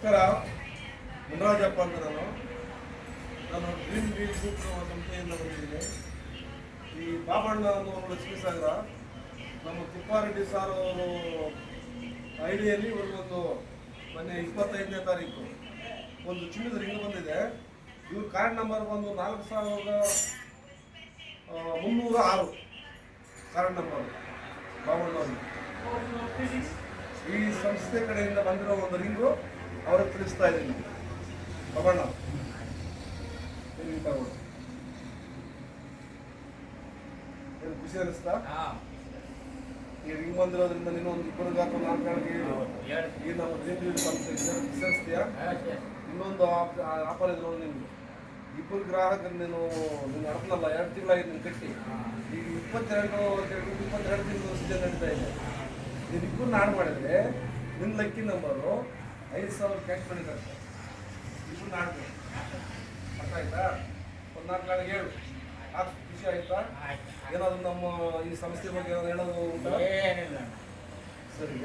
ನಮಸ್ಕಾರ, ಮುನರಾಜಪ್ಪ ಅಂತ ನಾನು ಡ್ರೀಮ್ ವೀಲ್ ಗ್ರೂಪ್ ಸಂಸ್ಥೆಯಿಂದ ಬಂದಿದ್ದೀನಿ. ಈ ಬಾಬಣ್ಣ ಅನ್ನೋ ಲಕ್ಷ್ಮೀ ಸಾಗರ ನಮ್ಮ ತಿಪ್ಪಾರೆಡ್ಡಿ ಸಾರ್ ಅವರು ಐಡಿಯಲ್ಲಿ ಇವ್ರಿಗೊಂದು ಮೊನ್ನೆ 25ನೇ ತಾರೀಕು ಒಂದು ಚಿನ್ನದ ರಿಂಗ್ ಬಂದಿದೆ. ಇವ್ರ ಕಾರ್ಡ್ ನಂಬರ್ ಬಂದು 4306 ಕಾರ್ಡ್ ನಂಬರ್ ಬಾಬಣ್ಣವ್ರಿಗೆ. ಈ ಸಂಸ್ಥೆ ಕಡೆಯಿಂದ ಬಂದಿರೋ ಒಂದು ರಿಂಗು ಅವ್ರಿಗೆ ತಿಳಿಸ್ತಾ ಇದ್ದೀನಿ. ಬಾಬಣ್ಣ ಏನು ಖುಷಿ ಅನಿಸ್ತಾ? ಈ ರಿಂಗ್ ಬಂದಿರೋದ್ರಿಂದ ನೀನು ಒಂದು ಇಬ್ಬರಿಗೆ ಅಥವಾ 4 ಜನಕ್ಕೆ ಈ ನಮ್ಮ ಡ್ರೀಮ್ ಸಂಸ್ಥೆ ಸೇರಿಸ್ತೀಯಾ? ಇನ್ನೊಂದು ಆಫರ್ ಇದೆ ನೋಡಿ ನಿಮ್ಗೆ. ಇಬ್ಬರು ಗ್ರಾಹಕರು ನೀನು ನಡೆದ್ನಲ್ಲ 2 ತಿಂಗಳಾಗಿದೆ ನೀನು ಕಟ್ಟಿ. ಈಗ 22 ತಿಂಗಳು ಸೀಸನ್ ನಡೀತಾ ಇದೆ. ನೀನು ಇಬ್ಬರನ್ನ ಆಡ್ ಮಾಡಿದ್ರೆ ನಿನ್ನ ಲಕ್ಕಿ ನಂಬರು 5000 ಕ್ಯಾಶ್ ಮಾಡಿದ್ದಾರೆ. ಇಬ್ಬರನ್ನ ಆಡ್ಬೇಕು, ಅರ್ಥ ಆಯ್ತಾ? ಒಂದು 4 ನಾಳೆಗೆ ಹೇಳು. ಖುಷಿ ಆಯ್ತಾ? ಏನಾದ್ರು ನಮ್ಮ ಈ ಸಂಸ್ಥೆ ಬಗ್ಗೆ ಏನಾದ್ರು ಹೇಳೋದು ಉಂಟಾ? ಸರಿ.